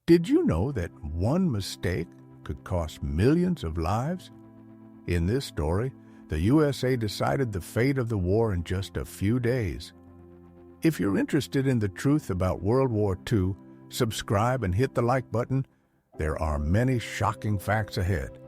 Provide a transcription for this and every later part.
Did you know that one mistake could cost millions of lives? In this story, the USA decided the fate of the war in just a few days. If you're interested in the truth about World War II, subscribe and hit the like button. There are many shocking facts ahead.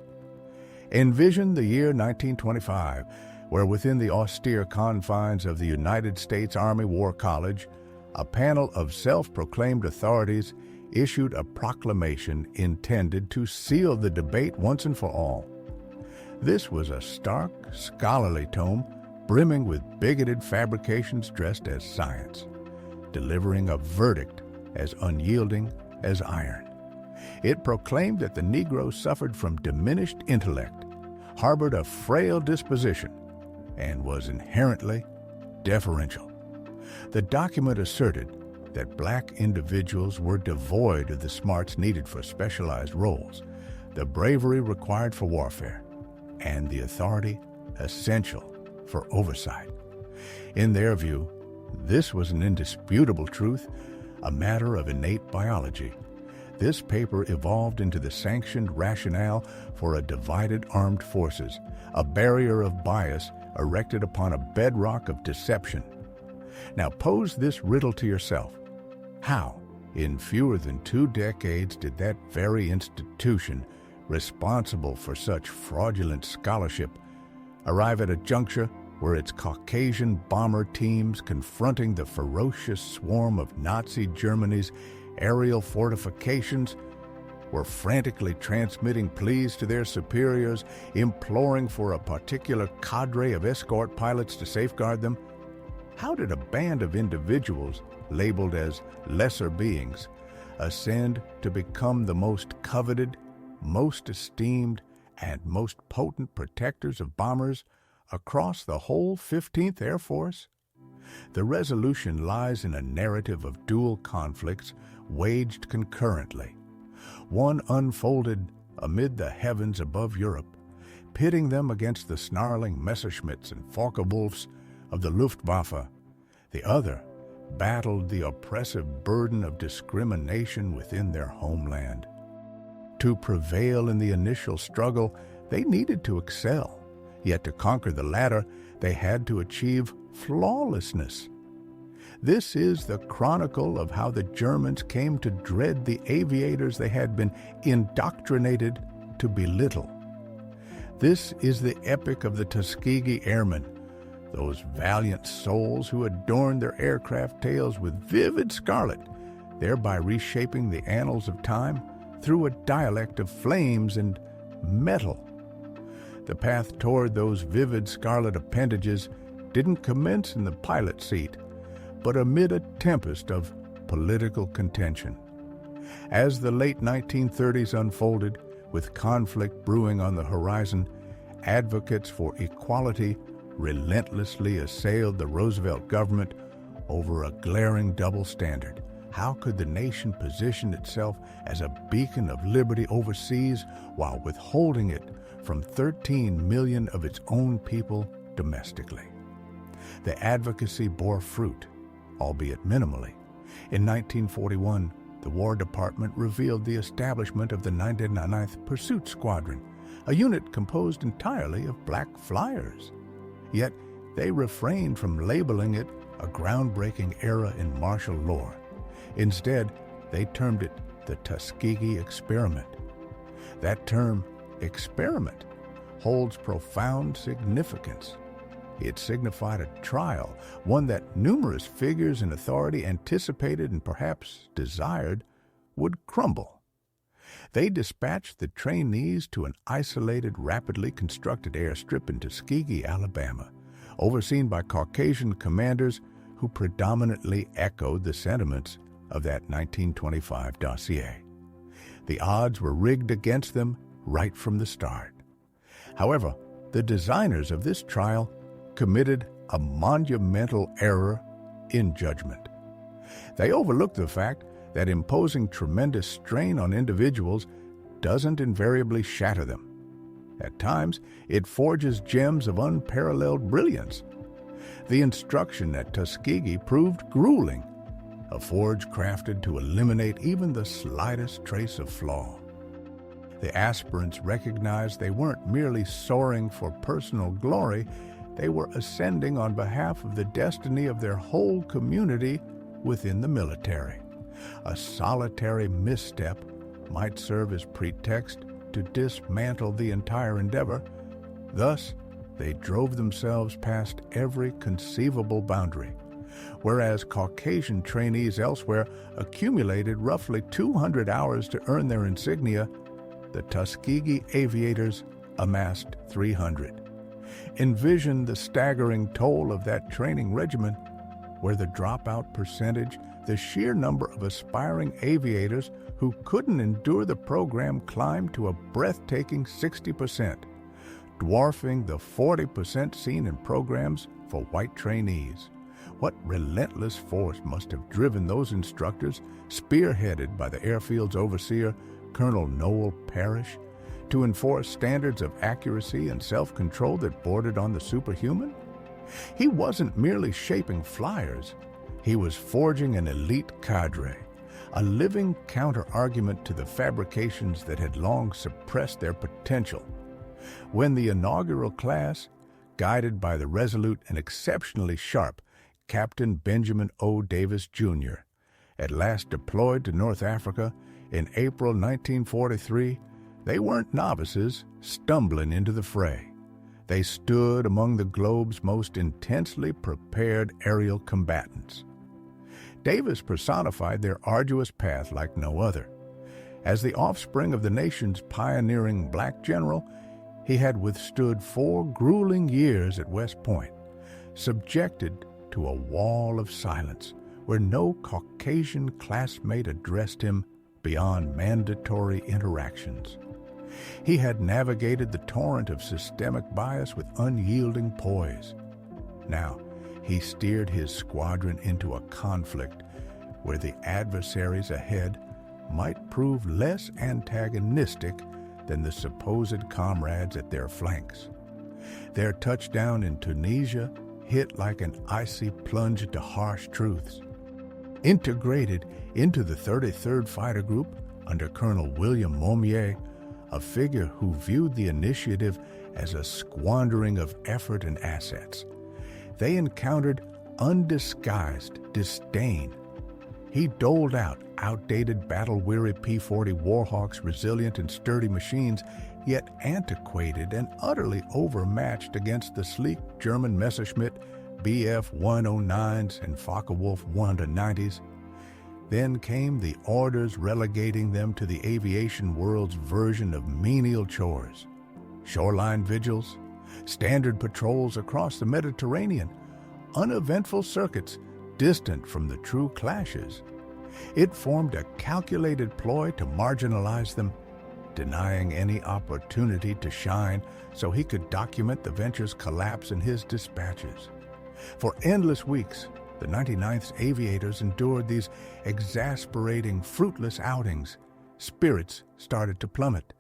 Envision the year 1925, where within the austere confines of the United States Army War College, a panel of self-proclaimed authorities issued a proclamation intended to seal the debate once and for all. This was a stark, scholarly tome brimming with bigoted fabrications dressed as science, delivering a verdict as unyielding as iron. It proclaimed that the Negro suffered from diminished intellect, harbored a frail disposition, and was inherently deferential. The document asserted that black individuals were devoid of the smarts needed for specialized roles, the bravery required for warfare, and the authority essential for oversight. In their view, this was an indisputable truth, a matter of innate biology. This paper evolved into the sanctioned rationale for a divided armed forces, a barrier of bias erected upon a bedrock of deception. Now pose this riddle to yourself. How, in fewer than 2 decades, did that very institution responsible for such fraudulent scholarship arrive at a juncture where its Caucasian bomber teams confronting the ferocious swarm of Nazi Germany's aerial fortifications were frantically transmitting pleas to their superiors, imploring for a particular cadre of escort pilots to safeguard them? How did a band of individuals labeled as lesser beings ascend to become the most coveted, most esteemed, and most potent protectors of bombers across the whole 15th Air Force? The resolution lies in a narrative of dual conflicts waged concurrently. One unfolded amid the heavens above Europe, pitting them against the snarling Messerschmitts and Focke-Wulfs of the Luftwaffe. The other battled the oppressive burden of discrimination within their homeland. To prevail in the initial struggle, they needed to excel. Yet to conquer the latter, they had to achieve flawlessness. This is the chronicle of how the Germans came to dread the aviators they had been indoctrinated to belittle. This is the epic of the Tuskegee Airmen, those valiant souls who adorned their aircraft tails with vivid scarlet, thereby reshaping the annals of time through a dialect of flames and metal. The path toward those vivid scarlet appendages didn't commence in the pilot seat, but amid a tempest of political contention. As the late 1930s unfolded, with conflict brewing on the horizon, advocates for equality relentlessly assailed the Roosevelt government over a glaring double standard. How could the nation position itself as a beacon of liberty overseas while withholding it from 13 million of its own people domestically? The advocacy bore fruit, albeit minimally. In 1941, the War Department revealed the establishment of the 99th Pursuit Squadron, a unit composed entirely of black flyers. Yet they refrained from labeling it a groundbreaking era in martial lore. Instead, they termed it the Tuskegee Experiment. That term, experiment, holds profound significance. It signified a trial, one that numerous figures in authority anticipated and perhaps desired would crumble. They dispatched the trainees to an isolated, rapidly constructed airstrip in Tuskegee, Alabama, overseen by Caucasian commanders who predominantly echoed the sentiments of that 1925 dossier. The odds were rigged against them right from the start. However, the designers of this trial committed a monumental error in judgment. They overlooked the fact that imposing tremendous strain on individuals doesn't invariably shatter them. At times, it forges gems of unparalleled brilliance. The instruction at Tuskegee proved grueling. a forge crafted to eliminate even the slightest trace of flaw. The aspirants recognized they weren't merely soaring for personal glory, they were ascending on behalf of the destiny of their whole community within the military. A solitary misstep might serve as pretext to dismantle the entire endeavor. Thus, they drove themselves past every conceivable boundary. Whereas Caucasian trainees elsewhere accumulated roughly 200 hours to earn their insignia, the Tuskegee aviators amassed 300. Envision the staggering toll of that training regimen, where the dropout percentage, the sheer number of aspiring aviators who couldn't endure the program, climbed to a breathtaking 60%, dwarfing the 40% seen in programs for white trainees. What relentless force must have driven those instructors, spearheaded by the airfield's overseer, Colonel Noel Parrish, to enforce standards of accuracy and self-control that bordered on the superhuman? He wasn't merely shaping flyers. He was forging an elite cadre, a living counter-argument to the fabrications that had long suppressed their potential. When the inaugural class, guided by the resolute and exceptionally sharp Captain Benjamin O. Davis, Jr., at last deployed to North Africa in April 1943, they weren't novices stumbling into the fray. They stood among the globe's most intensely prepared aerial combatants. Davis personified their arduous path like no other. As the offspring of the nation's pioneering black general, he had withstood 4 grueling years at West Point, subjected to a wall of silence where no Caucasian classmate addressed him beyond mandatory interactions. He had navigated the torrent of systemic bias with unyielding poise. Now, he steered his squadron into a conflict where the adversaries ahead might prove less antagonistic than the supposed comrades at their flanks. Their touchdown in Tunisia hit like an icy plunge into harsh truths. Integrated into the 33rd Fighter Group under Colonel William Maumier, a figure who viewed the initiative as a squandering of effort and assets, they encountered undisguised disdain. He doled out outdated battle-weary P-40 Warhawks, resilient and sturdy machines, yet antiquated and utterly overmatched against the sleek German Messerschmitt Bf-109s and Focke-Wulf 190s. Then came the orders relegating them to the aviation world's version of menial chores. Shoreline vigils, standard patrols across the Mediterranean, uneventful circuits distant from the true clashes. It formed a calculated ploy to marginalize them, denying any opportunity to shine so he could document the venture's collapse in his dispatches. For endless weeks, the 99th's aviators endured these exasperating, fruitless outings. Spirits started to plummet.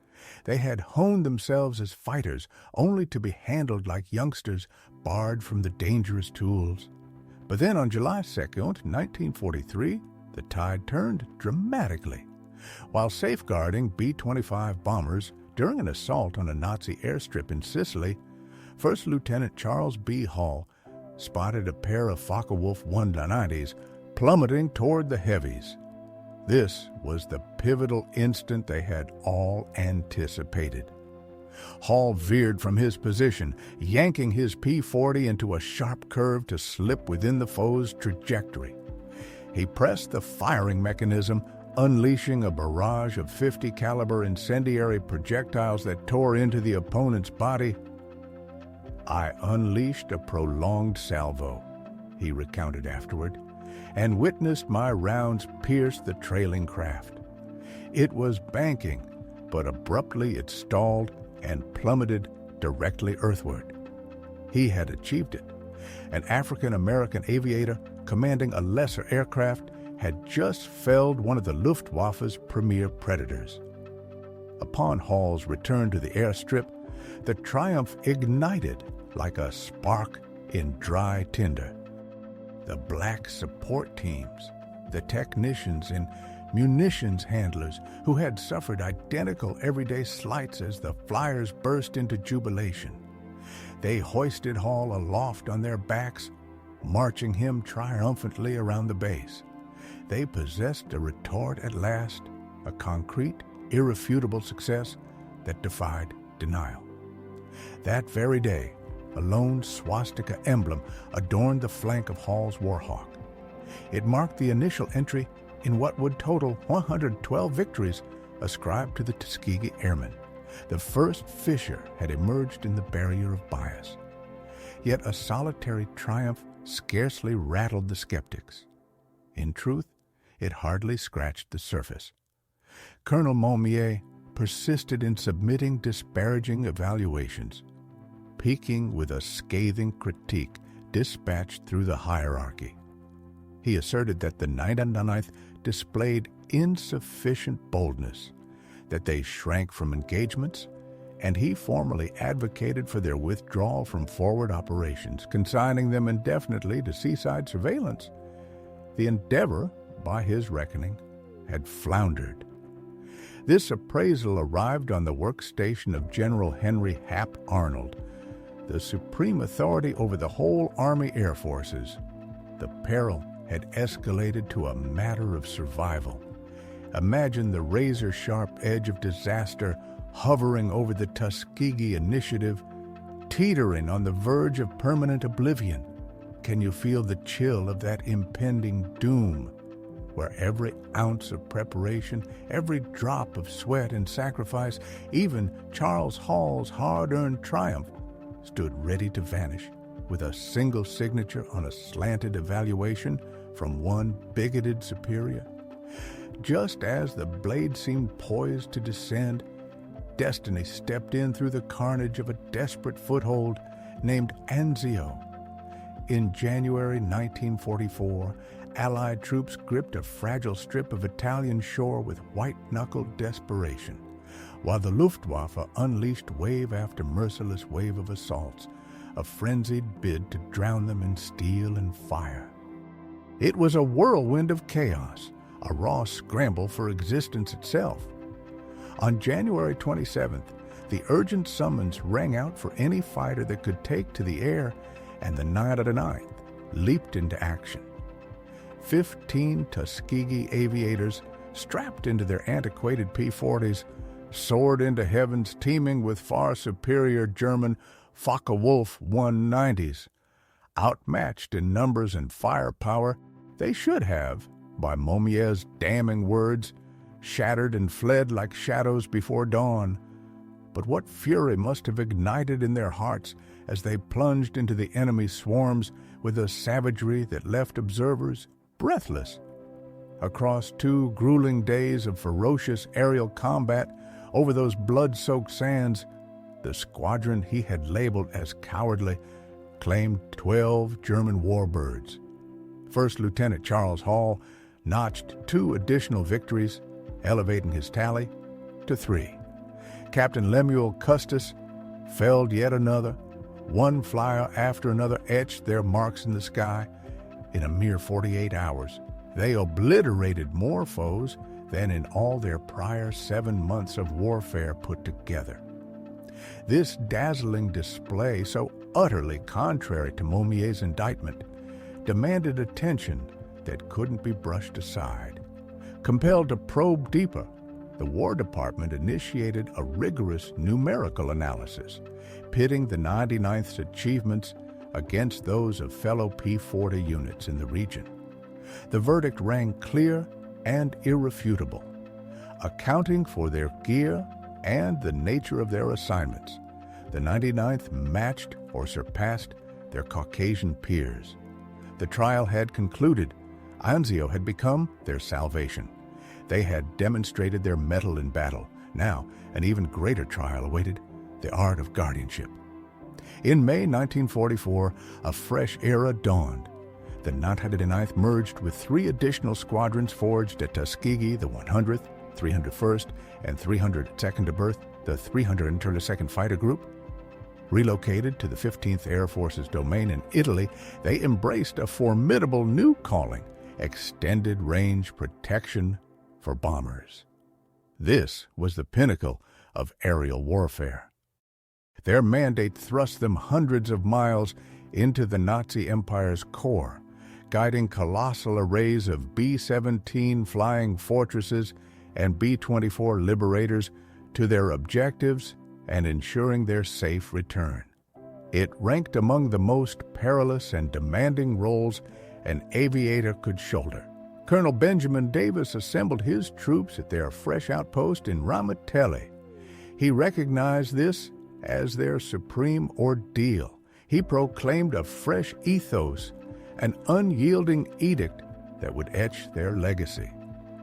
They had honed themselves as fighters, only to be handled like youngsters, barred from the dangerous tools. But then on July 2nd, 1943, the tide turned dramatically. While safeguarding B-25 bombers during an assault on a Nazi airstrip in Sicily, First Lieutenant Charles B. Hall spotted a pair of Focke-Wulf 190s plummeting toward the heavies. This was the pivotal instant they had all anticipated. Hall veered from his position, yanking his P-40 into a sharp curve to slip within the foe's trajectory. He pressed the firing mechanism, unleashing a barrage of 50 caliber incendiary projectiles that tore into the opponent's body. "I unleashed a prolonged salvo," he recounted afterward, "and witnessed my rounds pierce the trailing craft. It was banking, but abruptly it stalled and plummeted directly earthward." He had achieved it. An African-American aviator commanding a lesser aircraft had just felled one of the Luftwaffe's premier predators. Upon Hall's return to the airstrip, the triumph ignited like a spark in dry tinder. The black support teams, the technicians and munitions handlers who had suffered identical everyday slights as the flyers burst into jubilation. They hoisted Hall aloft on their backs, marching him triumphantly around the base. They possessed a retort at last, a concrete, irrefutable success that defied denial. That very day, a lone swastika emblem adorned the flank of Hall's Warhawk. It marked the initial entry in what would total 112 victories ascribed to the Tuskegee Airmen. The first fissure had emerged in the barrier of bias. Yet a solitary triumph scarcely rattled the skeptics. In truth, it hardly scratched the surface. Colonel Maumier persisted in submitting disparaging evaluations, peaking with a scathing critique dispatched through the hierarchy. He asserted that the 99th displayed insufficient boldness, that they shrank from engagements, and he formally advocated for their withdrawal from forward operations, consigning them indefinitely to seaside surveillance. The endeavor, by his reckoning, had floundered. This appraisal arrived on the workstation of General Henry Hap Arnold, the supreme authority over the whole Army Air Forces. The peril had escalated to a matter of survival. Imagine the razor-sharp edge of disaster hovering over the Tuskegee initiative, teetering on the verge of permanent oblivion. Can you feel the chill of that impending doom, where every ounce of preparation, every drop of sweat and sacrifice, even Charles Hall's hard-earned triumph, stood ready to vanish with a single signature on a slanted evaluation from one bigoted superior? Just as the blade seemed poised to descend, destiny stepped in through the carnage of a desperate foothold named Anzio. In January 1944, Allied troops gripped a fragile strip of Italian shore with white-knuckled desperation, while the Luftwaffe unleashed wave after merciless wave of assaults, a frenzied bid to drown them in steel and fire. It was a whirlwind of chaos, a raw scramble for existence itself. On January 27th, the urgent summons rang out for any fighter that could take to the air, and the 99th leaped into action. 15 Tuskegee aviators, strapped into their antiquated P-40s, soared into heavens teeming with far superior German Focke-Wulf 190s. Outmatched in numbers and firepower, they should have, by Maumier's damning words, shattered and fled like shadows before dawn. But what fury must have ignited in their hearts as they plunged into the enemy's swarms with a savagery that left observers breathless. Across 2 grueling days of ferocious aerial combat over those blood-soaked sands, the squadron he had labeled as cowardly claimed 12 German warbirds. First Lieutenant Charles Hall notched 2 additional victories, elevating his tally to 3. Captain Lemuel Custis felled yet another. One flyer after another etched their marks in the sky. In a mere 48 hours, they obliterated more foes than in all their prior 7 months of warfare put together. This dazzling display, so utterly contrary to Maumier's indictment, demanded attention that couldn't be brushed aside. Compelled to probe deeper, the War Department initiated a rigorous numerical analysis, pitting the 99th's achievements against those of fellow P-40 units in the region. The verdict rang clear and irrefutable. Accounting for their gear and the nature of their assignments, the 99th matched or surpassed their Caucasian peers. The trial had concluded. Anzio had become their salvation. They had demonstrated their mettle in battle. Now, an even greater trial awaited, the art of guardianship. In May 1944, a fresh era dawned. The 99th merged with 3 additional squadrons forged at Tuskegee, the 100th, 301st, and 302nd to Berth, the 332nd Fighter Group. Relocated to the 15th Air Force's domain in Italy, they embraced a formidable new calling extended range protection for bombers. This was the pinnacle of aerial warfare. Their mandate thrust them hundreds of miles into the Nazi Empire's core, guiding colossal arrays of B-17 flying fortresses and B-24 Liberators to their objectives and ensuring their safe return. It ranked among the most perilous and demanding roles an aviator could shoulder. Colonel Benjamin Davis assembled his troops at their fresh outpost in Ramitelli. He recognized this as their supreme ordeal. He proclaimed a fresh ethos, an unyielding edict that would etch their legacy.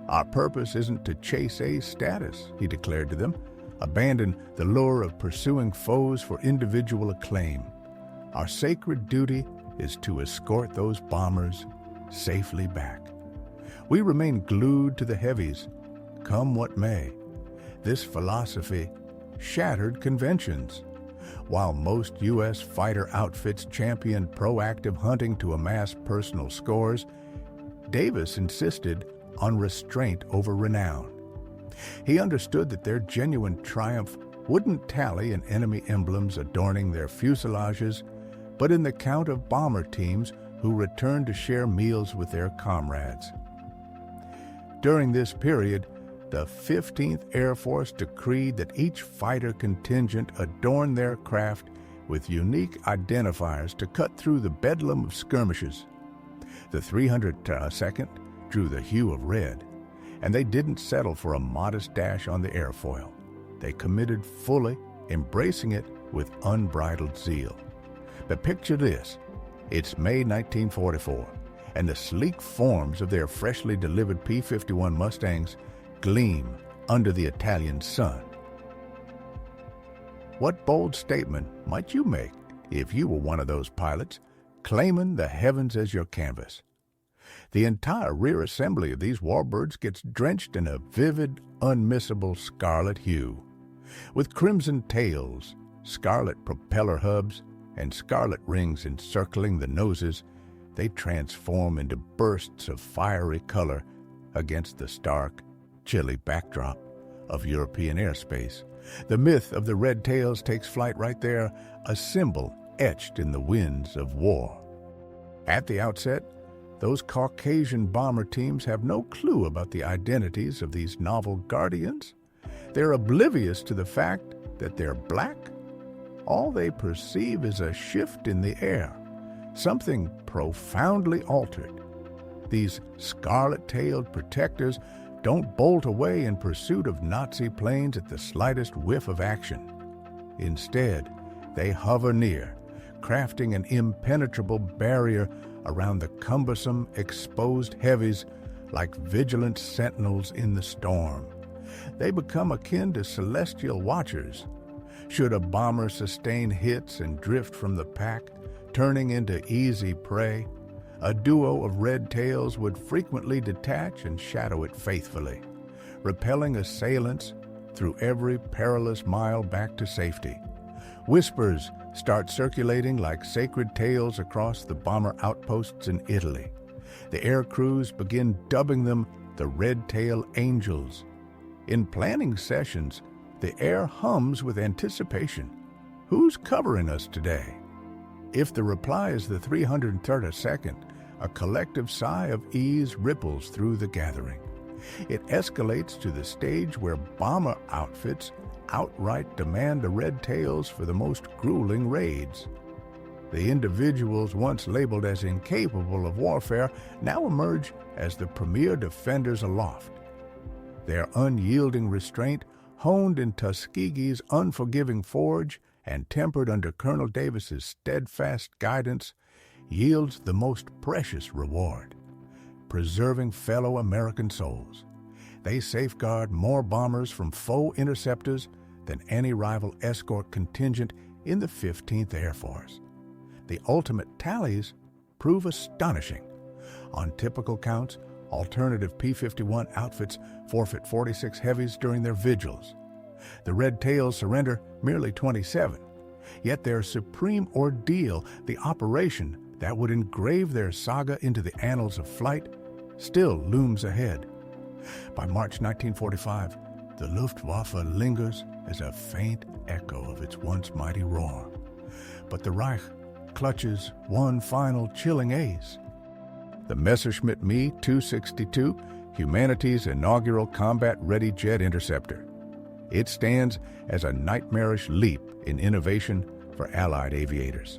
Our purpose isn't to chase a status, he declared to them, abandon the lure of pursuing foes for individual acclaim. Our sacred duty is to escort those bombers safely back. We remain glued to the heavies, come what may. This philosophy shattered conventions. While most U.S. fighter outfits championed proactive hunting to amass personal scores, Davis insisted on restraint over renown. He understood that their genuine triumph wouldn't tally in enemy emblems adorning their fuselages, but in the count of bomber teams who returned to share meals with their comrades. During this period, the 15th Air Force decreed that each fighter contingent adorn their craft with unique identifiers to cut through the bedlam of skirmishes. The 302nd drew the hue of red, and they didn't settle for a modest dash on the airfoil. They committed fully, embracing it with unbridled zeal. But picture this. It's May 1944, and the sleek forms of their freshly delivered P-51 Mustangs gleam under the Italian sun. What bold statement might you make if you were one of those pilots, claiming the heavens as your canvas? The entire rear assembly of these warbirds gets drenched in a vivid, unmissable scarlet hue. With crimson tails, scarlet propeller hubs, and scarlet rings encircling the noses, they transform into bursts of fiery color against the stark, chilly backdrop of European airspace. The myth of the red tails takes flight right there, a symbol etched in the winds of war. At the outset, those Caucasian bomber teams have no clue about the identities of these novel guardians. They're oblivious to the fact that they're black. All they perceive is a shift in the air, something profoundly altered. These scarlet-tailed protectors don't bolt away in pursuit of Nazi planes at the slightest whiff of action. Instead, they hover near, crafting an impenetrable barrier around the cumbersome, exposed heavies like vigilant sentinels in the storm. They become akin to celestial watchers. Should a bomber sustain hits and drift from the pack, turning into easy prey, a duo of red tails would frequently detach and shadow it faithfully, repelling assailants through every perilous mile back to safety. Whispers start circulating like sacred tales across the bomber outposts in Italy. The air crews begin dubbing them the Red Tail Angels. In planning sessions, the air hums with anticipation. Who's covering us today? If the reply is the 332nd, a collective sigh of ease ripples through the gathering. It escalates to the stage where bomber outfits outright demand the red tails for the most grueling raids. The individuals once labeled as incapable of warfare now emerge as the premier defenders aloft. Their unyielding restraint, honed in Tuskegee's unforgiving forge and tempered under Colonel Davis's steadfast guidance, yields the most precious reward, preserving fellow American souls. They safeguard more bombers from foe interceptors than any rival escort contingent in the 15th Air Force. The ultimate tallies prove astonishing. On typical counts, alternative P-51 outfits forfeit 46 heavies during their vigils. The Red Tails surrender merely 27. Yet their supreme ordeal, the operation that would engrave their saga into the annals of flight, still looms ahead. By March 1945, the Luftwaffe lingers as a faint echo of its once mighty roar. But the Reich clutches one final chilling ace. The Messerschmitt Me 262, humanity's inaugural combat-ready jet interceptor. It stands as a nightmarish leap in innovation for Allied aviators.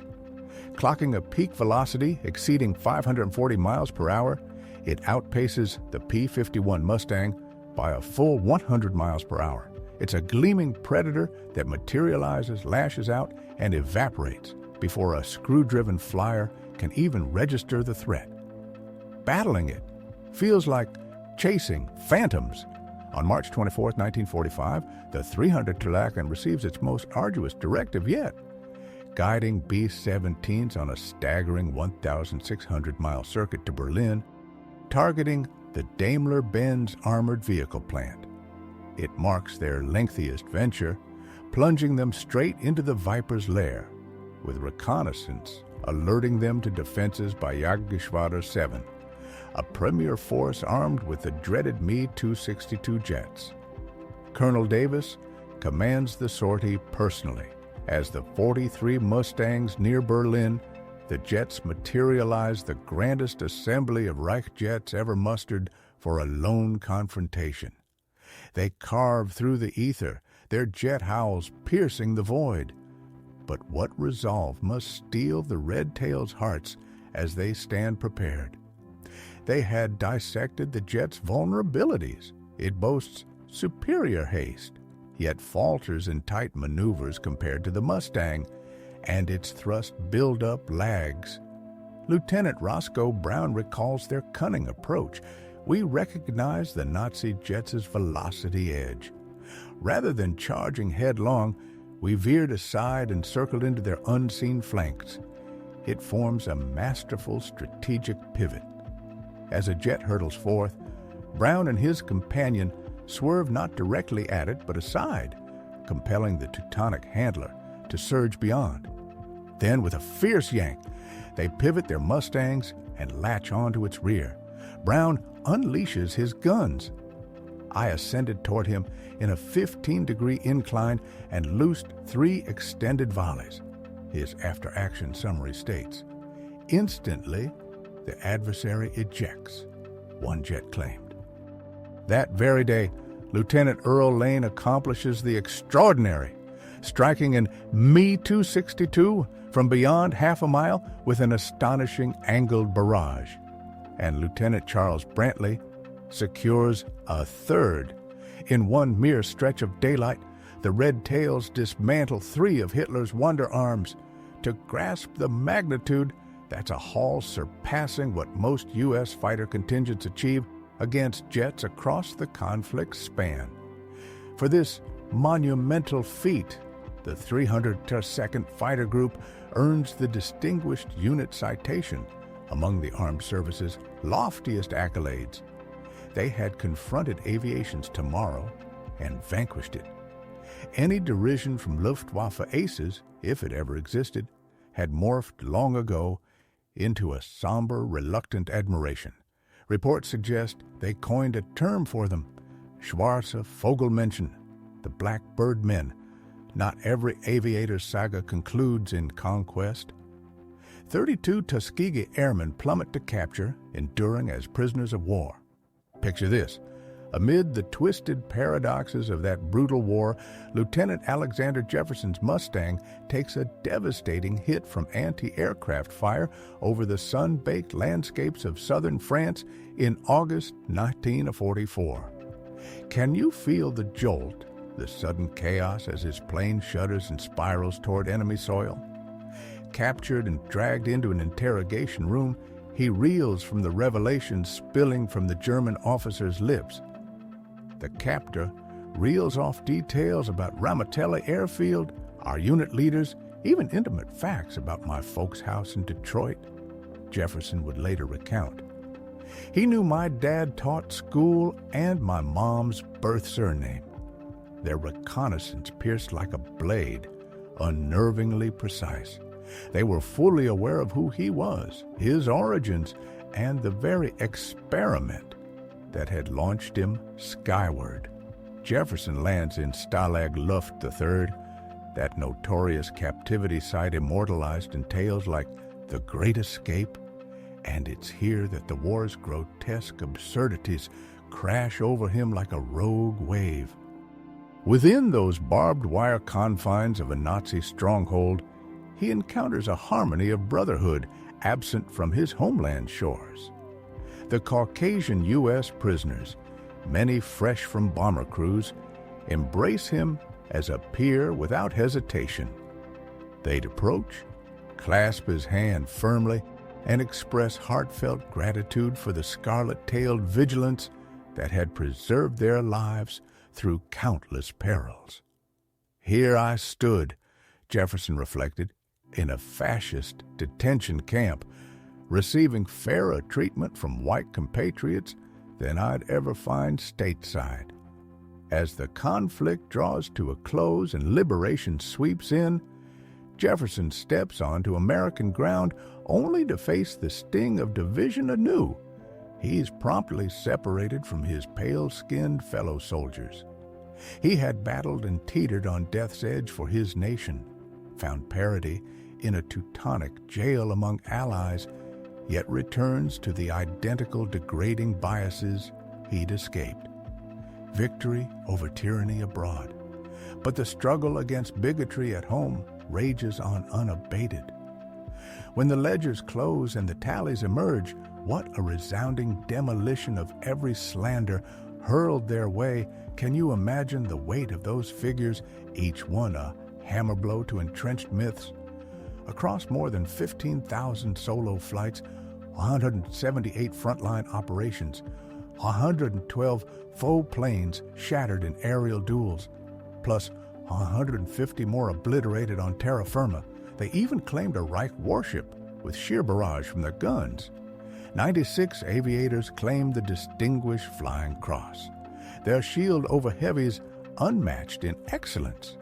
Clocking a peak velocity exceeding 540 miles per hour, it outpaces the P-51 Mustang by a full 100 miles per hour. It's a gleaming predator that materializes, lashes out, and evaporates before a screw-driven flyer can even register the threat. Battling it feels like chasing phantoms. On March 24, 1945, the 300 Tulakan receives its most arduous directive yet, guiding B-17s on a staggering 1,600-mile circuit to Berlin, targeting the Daimler-Benz armored vehicle plant. It marks their lengthiest venture, plunging them straight into the Viper's lair, with reconnaissance alerting them to defenses by Jagdgeschwader 7, a premier force armed with the dreaded Me-262 jets. Colonel Davis commands the sortie personally. As the 43 Mustangs near Berlin, the jets materialize the grandest assembly of Reich jets ever mustered for a lone confrontation. They carve through the ether, their jet howls piercing the void. But what resolve must steel the Red-Tails' hearts as they stand prepared? They had dissected the jet's vulnerabilities. It boasts superior haste, yet falters in tight maneuvers compared to the Mustang, and its thrust build-up lags. Lieutenant Roscoe Brown recalls their cunning approach. We recognize the Nazi jet's velocity edge. Rather than charging headlong, we veered aside and circled into their unseen flanks. It forms a masterful strategic pivot. As a jet hurtles forth, Brown and his companion swerve not directly at it, but aside, compelling the Teutonic handler to surge beyond. Then, with a fierce yank, they pivot their Mustangs and latch onto its rear. Brown unleashes his guns. I ascended toward him in a 15-degree incline and loosed 3 extended volleys, his after-action summary states. Instantly, the adversary ejects, one jet claimed. That very day, Lieutenant Earl Lane accomplishes the extraordinary, striking an Me-262 from beyond half a mile with an astonishing angled barrage. And Lieutenant Charles Brantley secures a third. In one mere stretch of daylight, the Red-Tails dismantle 3 of Hitler's Wonder Arms. To grasp the magnitude, that's a haul surpassing what most U.S. fighter contingents achieve against jets across the conflict's span. For this monumental feat, the 302nd Fighter Group earns the Distinguished Unit Citation, among the armed services' loftiest accolades. They had confronted aviation's tomorrow and vanquished it. Any derision from Luftwaffe aces, if it ever existed, had morphed long ago into a somber, reluctant admiration. Reports suggest they coined a term for them, Schwarze Vogelmenschen, the Blackbird Men. Not every aviator's saga concludes in conquest. 32 Tuskegee Airmen plummet to capture, enduring as prisoners of war. Picture this. Amid the twisted paradoxes of that brutal war, Lieutenant Alexander Jefferson's Mustang takes a devastating hit from anti-aircraft fire over the sun-baked landscapes of southern France in August 1944. Can you feel the jolt, the sudden chaos as his plane shudders and spirals toward enemy soil? Captured and dragged into an interrogation room, he reels from the revelations spilling from the German officer's lips. The captor reels off details about Ramitelli Airfield, our unit leaders, even intimate facts about my folks' house in Detroit, Jefferson would later recount. He knew my dad taught school and my mom's birth surname. Their reconnaissance pierced like a blade, unnervingly precise. They were fully aware of who he was, his origins, and the very experiment that had launched him skyward. Jefferson lands in Stalag Luft III, that notorious captivity site immortalized in tales like The Great Escape, and it's here that the war's grotesque absurdities crash over him like a rogue wave. Within those barbed wire confines of a Nazi stronghold, he encounters a harmony of brotherhood absent from his homeland shores. The Caucasian U.S. prisoners, many fresh from bomber crews, embrace him as a peer without hesitation. They'd approach, clasp his hand firmly, and express heartfelt gratitude for the scarlet-tailed vigilance that had preserved their lives through countless perils. Here I stood, Jefferson reflected, in a fascist detention camp, receiving fairer treatment from white compatriots than I'd ever find stateside. As the conflict draws to a close and liberation sweeps in, Jefferson steps onto American ground only to face the sting of division anew. He's promptly separated from his pale-skinned fellow soldiers. He had battled and teetered on death's edge for his nation, found parity in a Teutonic jail among allies, yet returns to the identical degrading biases he'd escaped. Victory over tyranny abroad, but the struggle against bigotry at home rages on unabated. When the ledgers close and the tallies emerge, what a resounding demolition of every slander hurled their way. Can you imagine the weight of those figures, each one a hammer blow to entrenched myths? Across more than 15,000 solo flights, 178 frontline operations, 112 faux planes shattered in aerial duels, plus 150 more obliterated on terra firma. They even claimed a Reich warship with sheer barrage from their guns. 96 aviators claimed the Distinguished Flying Cross, their shield over heavies unmatched in excellence.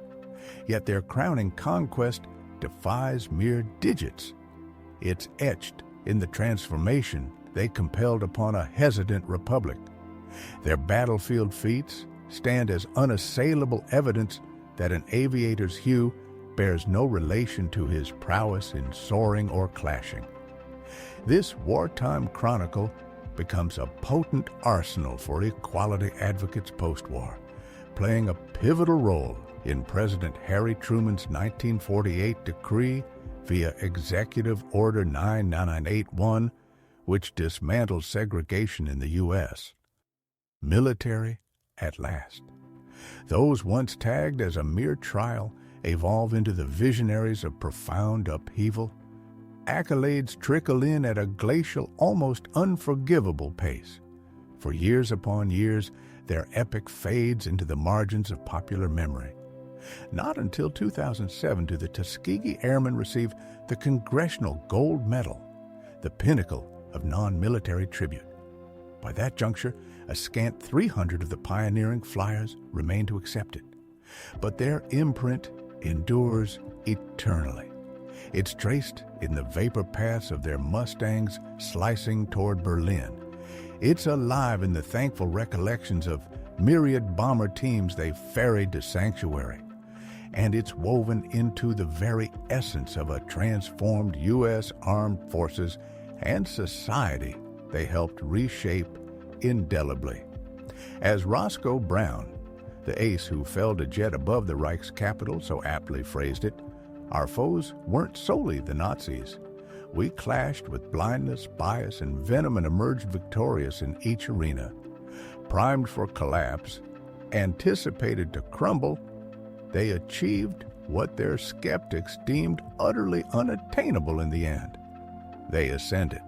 Yet their crowning conquest defies mere digits. It's etched in the transformation they compelled upon a hesitant republic. Their battlefield feats stand as unassailable evidence that an aviator's hue bears no relation to his prowess in soaring or clashing. This wartime chronicle becomes a potent arsenal for equality advocates post-war, playing a pivotal role in President Harry Truman's 1948 decree via Executive Order 9981, which dismantled segregation in the U.S. Military at last. Those once tagged as a mere trial evolve into the visionaries of profound upheaval. Accolades trickle in at a glacial, almost unforgivable pace. For years upon years, their epic fades into the margins of popular memory. Not until 2007 do the Tuskegee Airmen receive the Congressional Gold Medal, the pinnacle of non-military tribute. By that juncture, a scant 300 of the pioneering flyers remain to accept it. But their imprint endures eternally. It's traced in the vapor paths of their Mustangs slicing toward Berlin. It's alive in the thankful recollections of myriad bomber teams they ferried to sanctuary. And it's woven into the very essence of a transformed U.S. Armed Forces and society they helped reshape indelibly. As Roscoe Brown, the ace who felled a jet above the Reich's capital, so aptly phrased it, our foes weren't solely the Nazis. We clashed with blindness, bias, and venom and emerged victorious in each arena. Primed for collapse, anticipated to crumble, they achieved what their skeptics deemed utterly unattainable in the end. They ascended.